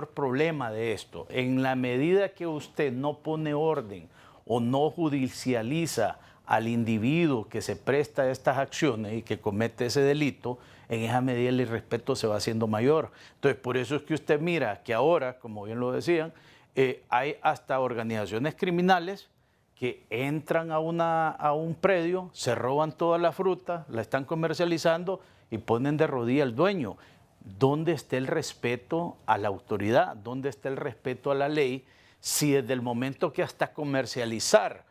problema de esto. En la medida que usted no pone orden o no judicializa al individuo que se presta a estas acciones y que comete ese delito, en esa medida el irrespeto se va haciendo mayor. Entonces, por eso es que usted mira que ahora, como bien lo decían, hay hasta organizaciones criminales que entran a un predio, se roban toda la fruta, la están comercializando y ponen de rodilla al dueño. ¿Dónde está el respeto a la autoridad? ¿Dónde está el respeto a la ley? Si desde el momento que hasta comercializar,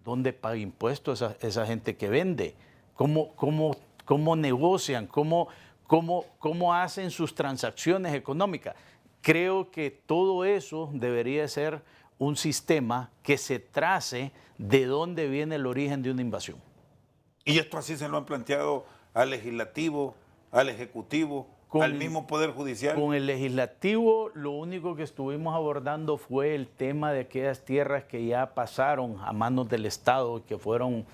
¿dónde paga impuestos esa gente que vende? ¿Cómo negocian? ¿Cómo hacen sus transacciones económicas? Creo que todo eso debería ser un sistema que se trace de dónde viene el origen de una invasión. Y esto así se lo han planteado al legislativo, al ejecutivo, al mismo Poder Judicial. Con el legislativo lo único que estuvimos abordando fue el tema de aquellas tierras que ya pasaron a manos del Estado, que fueron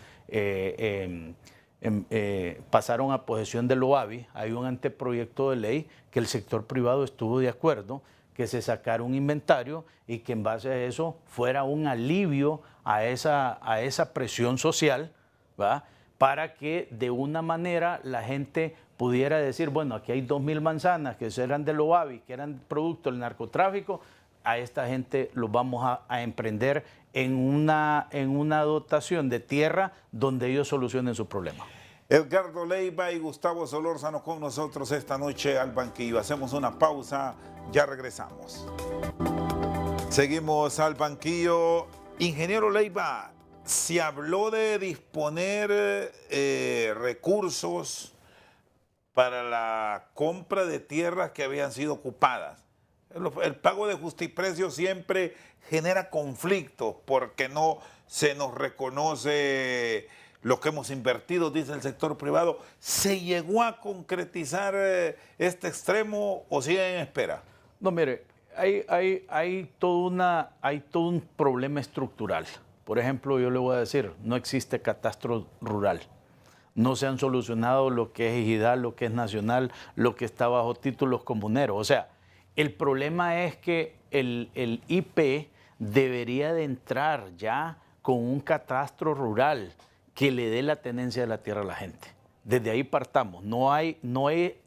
pasaron a posesión del OAVI. Hay un anteproyecto de ley que el sector privado estuvo de acuerdo, que se sacara un inventario y que en base a eso fuera un alivio a esa presión social, ¿va? Para que de una manera la gente pudiera decir, bueno, aquí hay 2.000 manzanas que eran del OAVI, que eran producto del narcotráfico, a esta gente los vamos a emprender en una dotación de tierra donde ellos solucionen su problema. Edgardo Leyva y Gustavo Solórzano con nosotros esta noche al banquillo. Hacemos una pausa, ya regresamos. Seguimos al banquillo. Ingeniero Leyva, se habló de disponer recursos para la compra de tierras que habían sido ocupadas. El pago de justiprecio siempre genera conflictos porque no se nos reconoce lo que hemos invertido, dice el sector privado. ¿Se llegó a concretizar este extremo o sigue en espera? No, mire, hay todo un problema estructural. Por ejemplo, yo le voy a decir, no existe catastro rural. No se han solucionado lo que es ejidal, lo que es nacional, lo que está bajo títulos comuneros. O sea, el problema es que el IP debería de entrar ya con un catastro rural que le dé la tenencia de la tierra a la gente. Desde ahí partamos. No hay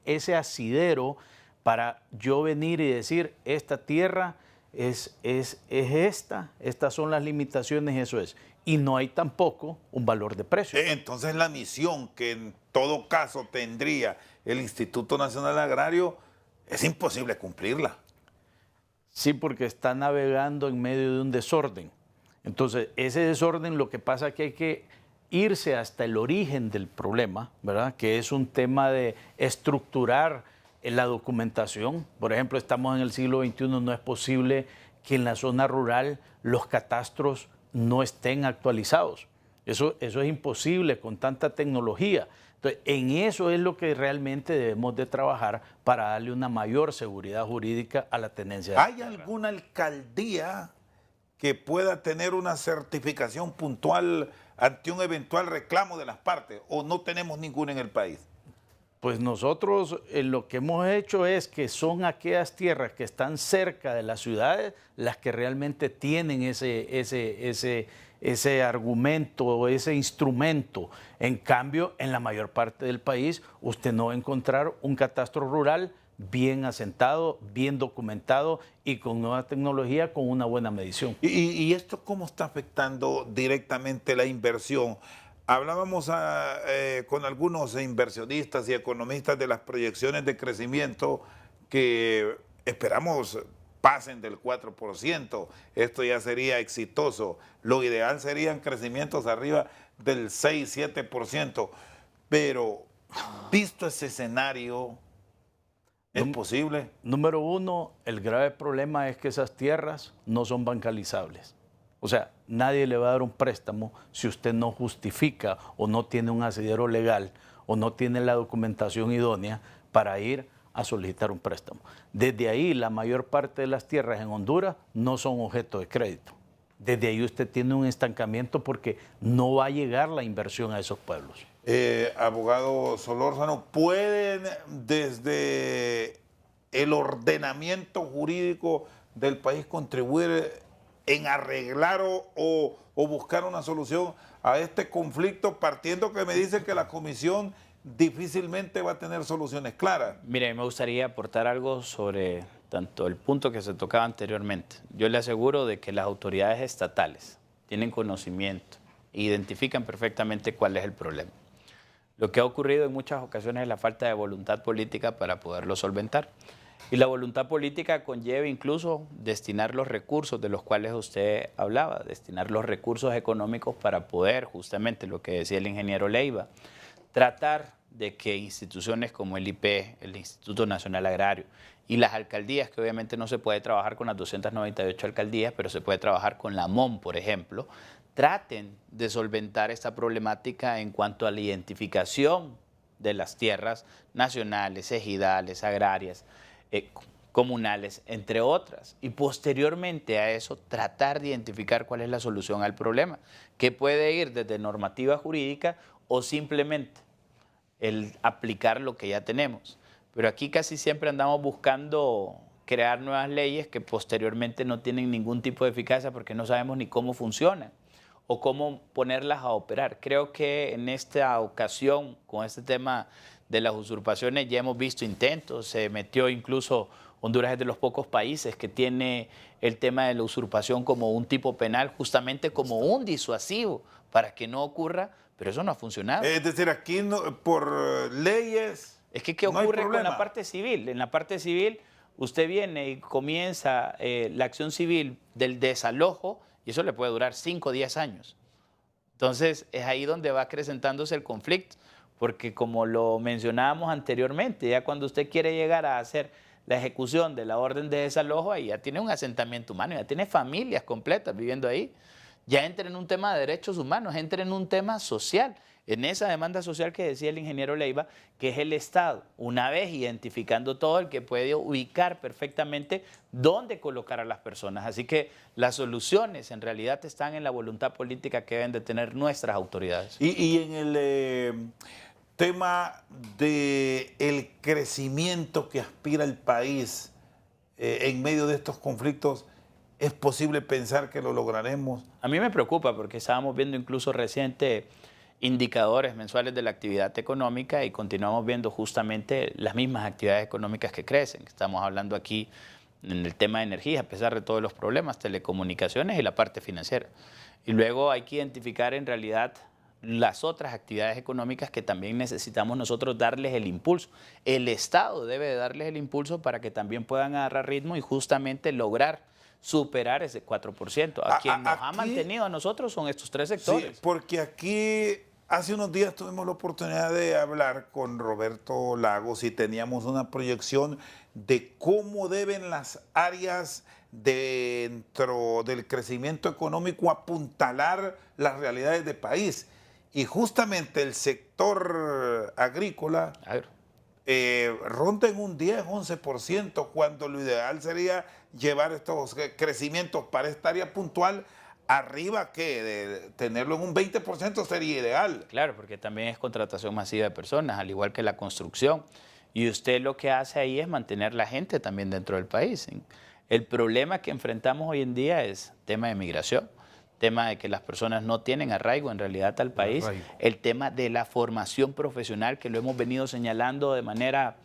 ese asidero para yo venir y decir, esta tierra es estas son las limitaciones, eso es. Y no hay tampoco un valor de precio. Entonces la misión que en todo caso tendría el Instituto Nacional Agrario es imposible cumplirla. Sí, porque está navegando en medio de un desorden. Entonces, ese desorden lo que pasa es que hay que irse hasta el origen del problema, ¿verdad? Que es un tema de estructurar la documentación. Por ejemplo, estamos en el siglo XXI, no es posible que en la zona rural los catastros no estén actualizados. Eso es imposible con tanta tecnología. Entonces, en eso es lo que realmente debemos de trabajar para darle una mayor seguridad jurídica a la tenencia. ¿Hay alguna alcaldía que pueda tener una certificación puntual ante un eventual reclamo de las partes o no tenemos ninguna en el país? Pues nosotros lo que hemos hecho es que son aquellas tierras que están cerca de las ciudades las que realmente tienen ese argumento o ese instrumento. En cambio, en la mayor parte del país, usted no va a encontrar un catastro rural bien asentado, bien documentado y con nueva tecnología, con una buena medición. ¿Y esto cómo está afectando directamente la inversión? Hablábamos con algunos inversionistas y economistas de las proyecciones de crecimiento que esperamos pasen del 4%. Esto ya sería exitoso. Lo ideal serían crecimientos arriba del 6-7%. Pero, visto ese escenario, ¿es posible? Número uno, el grave problema es que esas tierras no son bancalizables. O sea, nadie le va a dar un préstamo si usted no justifica o no tiene un asidero legal o no tiene la documentación idónea para ir a solicitar un préstamo. Desde ahí, la mayor parte de las tierras en Honduras no son objeto de crédito. Desde ahí usted tiene un estancamiento porque no va a llegar la inversión a esos pueblos. Abogado Solórzano, ¿pueden desde el ordenamiento jurídico del país contribuir en arreglar o buscar una solución a este conflicto, partiendo que me dice que la comisión difícilmente va a tener soluciones claras? Mire, me gustaría aportar algo sobre tanto el punto que se tocaba anteriormente. Yo le aseguro de que las autoridades estatales tienen conocimiento e identifican perfectamente cuál es el problema. Lo que ha ocurrido en muchas ocasiones es la falta de voluntad política para poderlo solventar. Y la voluntad política conlleva incluso destinar los recursos de los cuales usted hablaba, destinar los recursos económicos para poder, justamente lo que decía el ingeniero Leiva, tratar de que instituciones como el IP, el Instituto Nacional Agrario y las alcaldías, que obviamente no se puede trabajar con las 298 alcaldías, pero se puede trabajar con la MOM, por ejemplo, traten de solventar esta problemática en cuanto a la identificación de las tierras nacionales, ejidales, agrarias, comunales, entre otras. Y posteriormente a eso, tratar de identificar cuál es la solución al problema, que puede ir desde normativa jurídica o simplemente el aplicar lo que ya tenemos. Pero aquí casi siempre andamos buscando crear nuevas leyes que posteriormente no tienen ningún tipo de eficacia porque no sabemos ni cómo funcionan o cómo ponerlas a operar. Creo que en esta ocasión, con este tema de las usurpaciones, ya hemos visto intentos. Se metió incluso Honduras, es de los pocos países que tiene el tema de la usurpación como un tipo penal, justamente como un disuasivo para que no ocurra, pero eso no ha funcionado. Es decir, aquí no, por leyes. Es que ¿qué ocurre con la parte civil? En la parte civil usted viene y comienza la acción civil del desalojo y eso le puede durar 5 o 10 años. Entonces es ahí donde va acrecentándose el conflicto, porque como lo mencionábamos anteriormente, ya cuando usted quiere llegar a hacer la ejecución de la orden de desalojo, ahí ya tiene un asentamiento humano, ya tiene familias completas viviendo ahí. Ya entra en un tema de derechos humanos, entra en un tema social, en esa demanda social que decía el ingeniero Leiva, que es el Estado, una vez identificando todo, el que puede ubicar perfectamente dónde colocar a las personas. Así que las soluciones en realidad están en la voluntad política que deben de tener nuestras autoridades. Y en el tema del crecimiento que aspira el país en medio de estos conflictos, ¿es posible pensar que lo lograremos? A mí me preocupa porque estábamos viendo incluso reciente indicadores mensuales de la actividad económica y continuamos viendo justamente las mismas actividades económicas que crecen. Estamos hablando aquí en el tema de energía, a pesar de todos los problemas, telecomunicaciones y la parte financiera. Y luego hay que identificar en realidad las otras actividades económicas que también necesitamos nosotros darles el impulso. El Estado debe de darles el impulso para que también puedan agarrar ritmo y justamente lograr superar ese 4%. A quien nos ha mantenido a nosotros son estos tres sectores. Sí, porque aquí hace unos días tuvimos la oportunidad de hablar con Roberto Lagos y teníamos una proyección de cómo deben las áreas dentro del crecimiento económico apuntalar las realidades del país. Y justamente el sector agrícola ronda en un 10-11%, cuando lo ideal sería llevar estos crecimientos para esta área puntual arriba, que de tenerlo en un 20% sería ideal. Claro, porque también es contratación masiva de personas, al igual que la construcción. Y usted lo que hace ahí es mantener la gente también dentro del país. El problema que enfrentamos hoy en día es tema de migración, tema de que las personas no tienen arraigo en realidad al país, el tema de la formación profesional, que lo hemos venido señalando de manera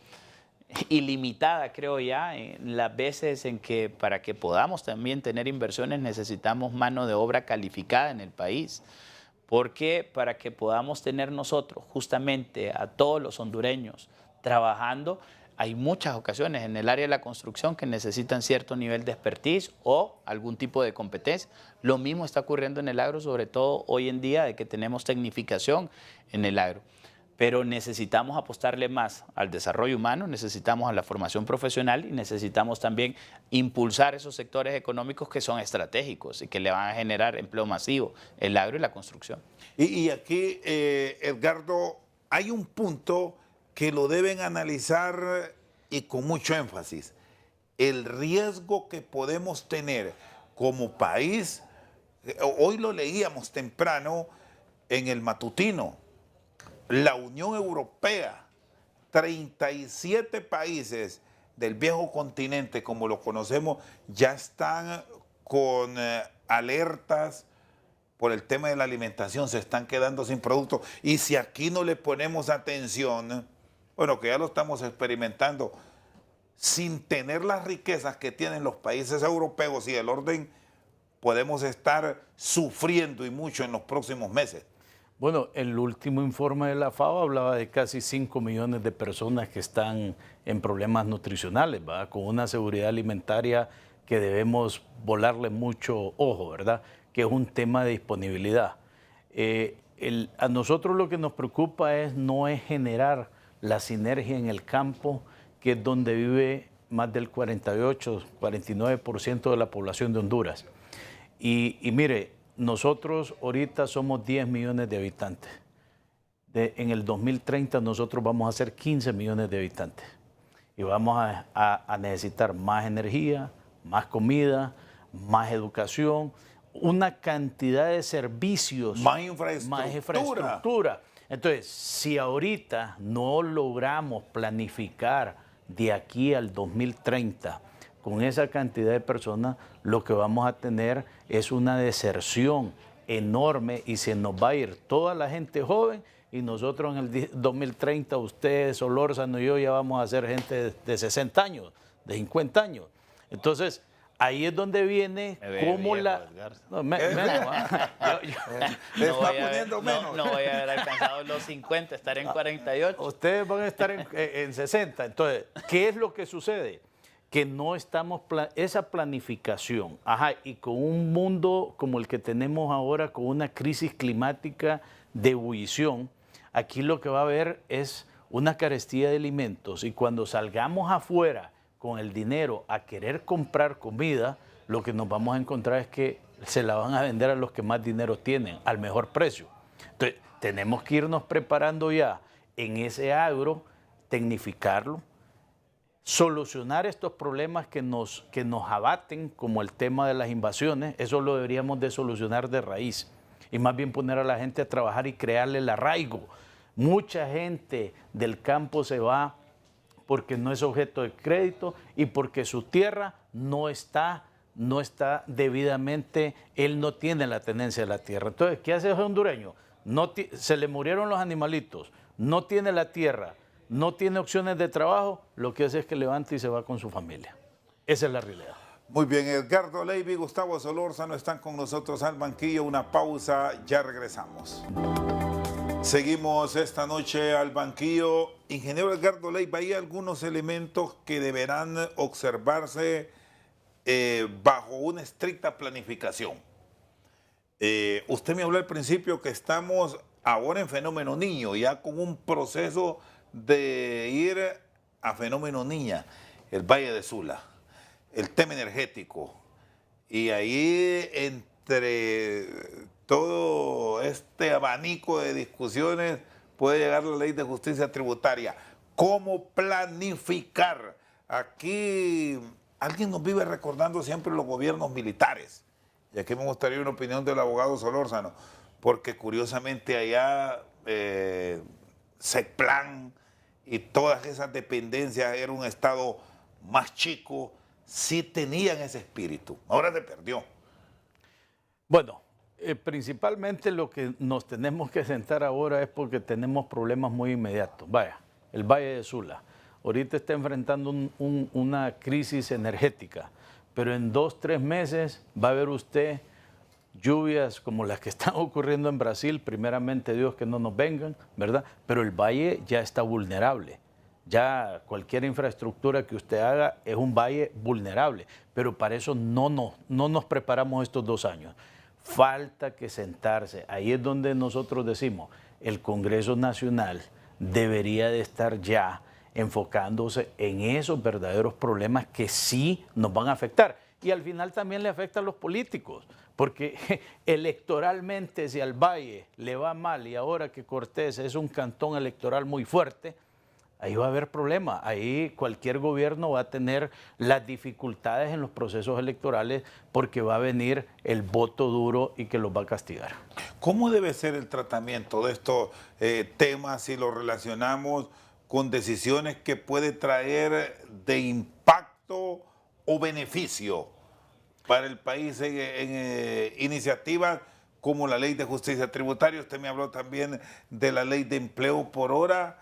ilimitada, creo ya, en las veces en que para que podamos también tener inversiones necesitamos mano de obra calificada en el país, porque para que podamos tener nosotros justamente a todos los hondureños trabajando, hay muchas ocasiones en el área de la construcción que necesitan cierto nivel de expertise o algún tipo de competencia. Lo mismo está ocurriendo en el agro, sobre todo hoy en día de que tenemos tecnificación en el agro. Pero necesitamos apostarle más al desarrollo humano, necesitamos a la formación profesional y necesitamos también impulsar esos sectores económicos que son estratégicos y que le van a generar empleo masivo, el agro y la construcción. Y aquí, Edgardo, hay un punto que lo deben analizar y con mucho énfasis. El riesgo que podemos tener como país, hoy lo leíamos temprano en el matutino, la Unión Europea, 37 países del viejo continente, como lo conocemos, ya están con alertas por el tema de la alimentación, se están quedando sin productos. Y si aquí no le ponemos atención, bueno, que ya lo estamos experimentando, sin tener las riquezas que tienen los países europeos y el orden, podemos estar sufriendo y mucho en los próximos meses. Bueno, el último informe de la FAO hablaba de casi 5 millones de personas que están en problemas nutricionales, ¿verdad? Con una seguridad alimentaria que debemos volarle mucho ojo, ¿verdad? Que es un tema de disponibilidad. A nosotros lo que nos preocupa no es generar la sinergia en el campo, que es donde vive más del 48, 49% de la población de Honduras. Y mire, nosotros ahorita somos 10 millones de habitantes. En el 2030 nosotros vamos a ser 15 millones de habitantes. Y vamos a necesitar más energía, más comida, más educación, una cantidad de servicios. Más infraestructura. Entonces, si ahorita no logramos planificar de aquí al 2030 con esa cantidad de personas, lo que vamos a tener es una deserción enorme y se nos va a ir toda la gente joven y nosotros en el 2030, ustedes, Solórzano y yo, ya vamos a ser gente de 60 años, de 50 años. Entonces, ahí es donde viene cómo la... No, no voy a haber alcanzado los 50, estaré en 48. Ustedes van a estar en 60. Entonces, ¿qué es lo que sucede? Que no estamos, esa planificación, y con un mundo como el que tenemos ahora, con una crisis climática de ebullición, aquí lo que va a haber es una carestía de alimentos y cuando salgamos afuera con el dinero a querer comprar comida, lo que nos vamos a encontrar es que se la van a vender a los que más dinero tienen, al mejor precio. Entonces, tenemos que irnos preparando ya en ese agro, tecnificarlo, solucionar estos problemas que nos abaten, como el tema de las invasiones. Eso lo deberíamos de solucionar de raíz y más bien poner a la gente a trabajar y crearle el arraigo. Mucha gente del campo se va porque no es objeto de crédito y porque su tierra no está debidamente, él no tiene la tenencia de la tierra. Entonces, ¿qué hace el hondureño? se le murieron los animalitos, no tiene la tierra, no tiene opciones de trabajo, lo que hace es que levanta y se va con su familia. Esa es la realidad. Muy bien, Edgardo Leiva y Gustavo Solórzano están con nosotros al banquillo. Una pausa, ya regresamos. Seguimos esta noche al banquillo. Ingeniero Edgardo Leiva, hay algunos elementos que deberán observarse bajo una estricta planificación. Usted me habló al principio que estamos ahora en fenómeno niño, ya con un proceso de ir a fenómeno niña, el Valle de Sula, el tema energético, y ahí entre todo este abanico de discusiones puede llegar la ley de justicia tributaria. ¿Cómo planificar? Aquí alguien nos vive recordando siempre los gobiernos militares, y aquí me gustaría una opinión del abogado Solórzano, porque curiosamente allá CEPLAN y todas esas dependencias, era un estado más chico, sí tenían ese espíritu. Ahora se perdió. Bueno, principalmente lo que nos tenemos que sentar ahora es porque tenemos problemas muy inmediatos. Vaya, el Valle de Sula ahorita está enfrentando una crisis energética, pero en 2 o 3 meses va a ver usted lluvias como las que están ocurriendo en Brasil, primeramente Dios que no nos vengan, ¿verdad? Pero el valle ya está vulnerable. Ya cualquier infraestructura que usted haga es un valle vulnerable, pero para eso no nos preparamos estos 2 años. Falta que sentarse. Ahí es donde nosotros decimos, el Congreso Nacional debería de estar ya enfocándose en esos verdaderos problemas que sí nos van a afectar. Y al final también le afecta a los políticos, porque electoralmente si al Valle le va mal y ahora que Cortés es un cantón electoral muy fuerte, ahí va a haber problemas. Ahí cualquier gobierno va a tener las dificultades en los procesos electorales porque va a venir el voto duro y que los va a castigar. ¿Cómo debe ser el tratamiento de estos temas si lo relacionamos con decisiones que puede traer de impacto o beneficio para el país en iniciativas como la Ley de Justicia Tributaria? Usted me habló también de la Ley de Empleo por Hora,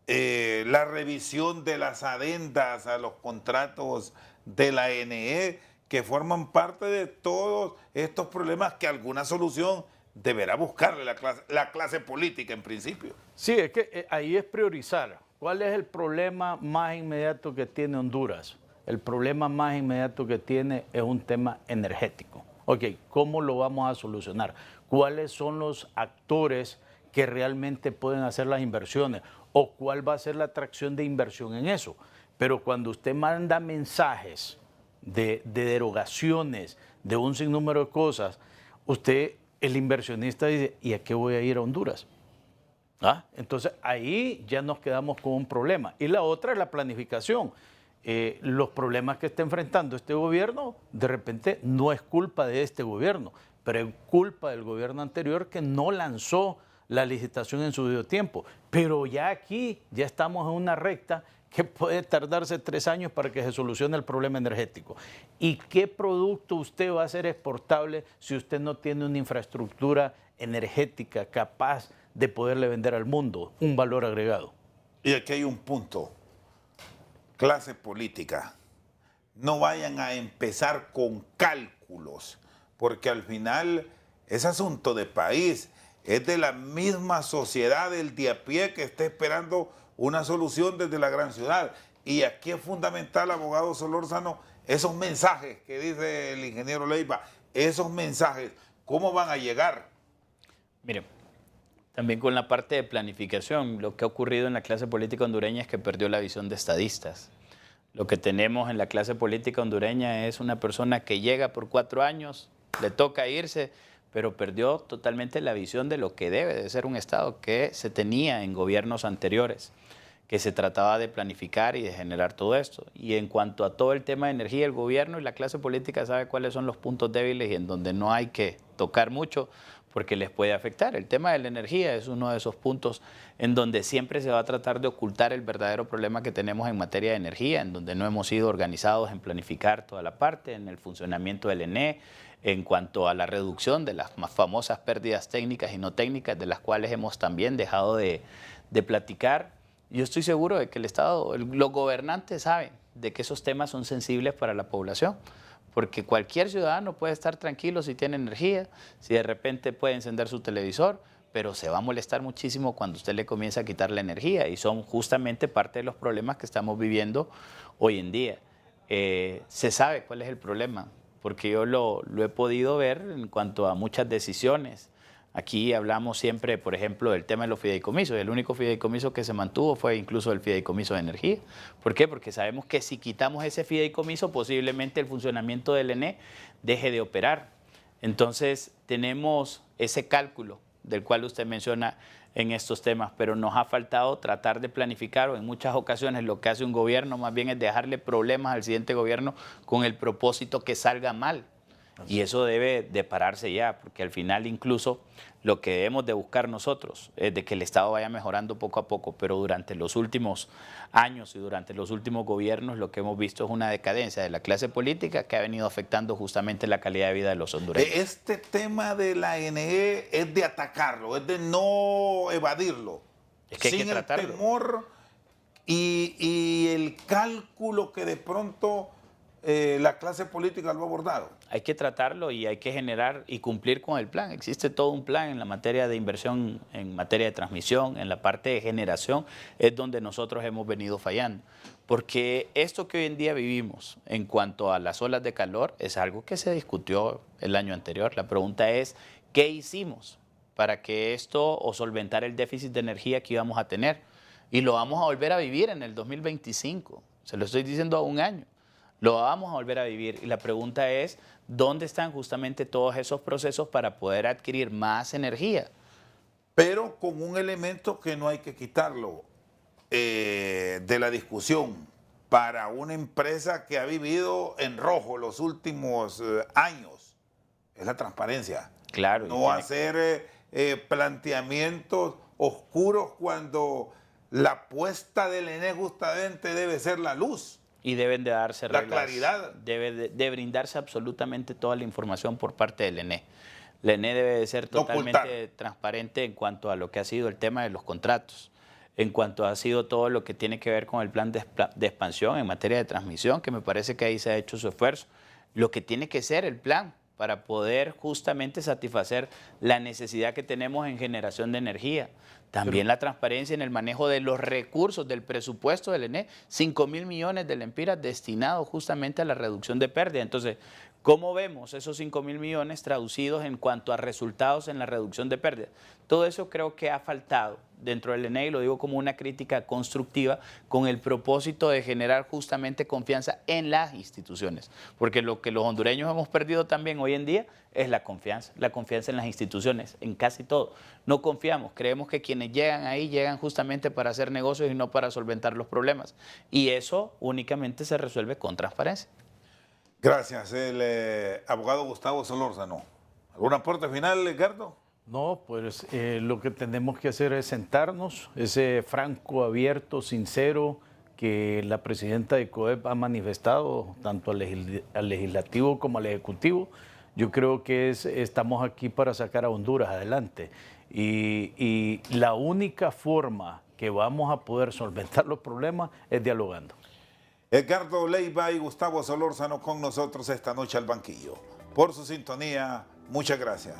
la revisión de las adendas a los contratos de la ANE, que forman parte de todos estos problemas que alguna solución deberá buscarle la clase política en principio. Sí, es que ahí es priorizar. ¿Cuál es el problema más inmediato que tiene Honduras? El problema más inmediato que tiene es un tema energético. Ok, ¿cómo lo vamos a solucionar? ¿Cuáles son los actores que realmente pueden hacer las inversiones? ¿O cuál va a ser la atracción de inversión en eso? Pero cuando usted manda mensajes de derogaciones, de un sinnúmero de cosas, usted, el inversionista, dice, ¿y a qué voy a ir a Honduras? ¿Ah? Entonces ahí ya nos quedamos con un problema. Y la otra es la planificación. Los problemas que está enfrentando este gobierno, de repente no es culpa de este gobierno, pero es culpa del gobierno anterior que no lanzó la licitación en su debido tiempo. Pero ya aquí, ya estamos en una recta que puede tardarse 3 años para que se solucione el problema energético. ¿Y qué producto usted va a hacer exportable si usted no tiene una infraestructura energética capaz de poderle vender al mundo un valor agregado? Y aquí hay un punto. Clase política, no vayan a empezar con cálculos, porque al final es asunto de país, es de la misma sociedad del de a pie que está esperando una solución desde la gran ciudad. Y aquí es fundamental, abogado Solórzano, esos mensajes que dice el ingeniero Leiva, esos mensajes, ¿cómo van a llegar? Mire, también con la parte de planificación, lo que ha ocurrido en la clase política hondureña es que perdió la visión de estadistas. Lo que tenemos en la clase política hondureña es una persona que llega por 4 años, le toca irse, pero perdió totalmente la visión de lo que debe de ser un Estado que se tenía en gobiernos anteriores, que se trataba de planificar y de generar todo esto. Y en cuanto a todo el tema de energía, el gobierno y la clase política sabe cuáles son los puntos débiles y en donde no hay que tocar mucho, porque les puede afectar. El tema de la energía es uno de esos puntos en donde siempre se va a tratar de ocultar el verdadero problema que tenemos en materia de energía, en donde no hemos sido organizados en planificar toda la parte, en el funcionamiento del ENE, en cuanto a la reducción de las más famosas pérdidas técnicas y no técnicas, de las cuales hemos también dejado de platicar. Yo estoy seguro de que el Estado, los gobernantes saben de que esos temas son sensibles para la población, porque cualquier ciudadano puede estar tranquilo si tiene energía, si de repente puede encender su televisor, pero se va a molestar muchísimo cuando usted le comienza a quitar la energía, y son justamente parte de los problemas que estamos viviendo hoy en día. Se sabe cuál es el problema, porque yo lo he podido ver en cuanto a muchas decisiones. Aquí hablamos siempre, por ejemplo, del tema de los fideicomisos. El único fideicomiso que se mantuvo fue incluso el fideicomiso de energía. ¿Por qué? Porque sabemos que si quitamos ese fideicomiso, posiblemente el funcionamiento del ENE deje de operar. Entonces, tenemos ese cálculo del cual usted menciona en estos temas, pero nos ha faltado tratar de planificar, o en muchas ocasiones lo que hace un gobierno más bien es dejarle problemas al siguiente gobierno con el propósito que salga mal. Y eso debe de pararse ya, porque al final incluso lo que debemos de buscar nosotros es de que el Estado vaya mejorando poco a poco, pero durante los últimos años y durante los últimos gobiernos lo que hemos visto es una decadencia de la clase política que ha venido afectando justamente la calidad de vida de los hondureños. Este tema de la NE es de atacarlo, es de no evadirlo, es que hay sin que tratarlo. El temor y el cálculo que de pronto la clase política lo ha abordado. Hay que tratarlo y hay que generar y cumplir con el plan. Existe todo un plan en la materia de inversión, en materia de transmisión, en la parte de generación, es donde nosotros hemos venido fallando. Porque esto que hoy en día vivimos en cuanto a las olas de calor es algo que se discutió el año anterior. La pregunta es, ¿qué hicimos para que esto o solventar el déficit de energía que íbamos a tener? Y lo vamos a volver a vivir en el 2025. Se lo estoy diciendo a un año. Lo vamos a volver a vivir y la pregunta es, ¿dónde están justamente todos esos procesos para poder adquirir más energía? Pero con un elemento que no hay que quitarlo de la discusión. Para una empresa que ha vivido en rojo los últimos años, es la transparencia. Claro. No hacer planteamientos oscuros cuando la puesta del ENE justamente debe ser la luz. Y deben de darse reglas. La claridad. Debe de brindarse absolutamente toda la información por parte del ENE. La ENE debe de ser totalmente transparente en cuanto a lo que ha sido el tema de los contratos, en cuanto ha sido todo lo que tiene que ver con el plan de expansión en materia de transmisión, que me parece que ahí se ha hecho su esfuerzo. Lo que tiene que ser el plan para poder justamente satisfacer la necesidad que tenemos en generación de energía. También la transparencia en el manejo de los recursos del presupuesto del ENE, 5.000 millones de lempiras destinados justamente a la reducción de pérdida. Entonces, ¿cómo vemos esos 5.000 millones traducidos en cuanto a resultados en la reducción de pérdida? Todo eso creo que ha faltado dentro del ENE, y lo digo como una crítica constructiva, con el propósito de generar justamente confianza en las instituciones. Porque lo que los hondureños hemos perdido también hoy en día es la confianza en las instituciones, en casi todo. No confiamos, creemos que quienes llegan ahí llegan justamente para hacer negocios y no para solventar los problemas. Y eso únicamente se resuelve con transparencia. Gracias. El abogado Gustavo Solórzano. ¿Algún aporte final, Edgardo? No, pues lo que tenemos que hacer es sentarnos, ese franco, abierto, sincero que la presidenta de COEP ha manifestado, tanto al legislativo como al ejecutivo. Yo creo que estamos aquí para sacar a Honduras adelante. Y la única forma que vamos a poder solventar los problemas es dialogando. Edgardo Leiva y Gustavo Solórzano con nosotros esta noche al banquillo. Por su sintonía, muchas gracias.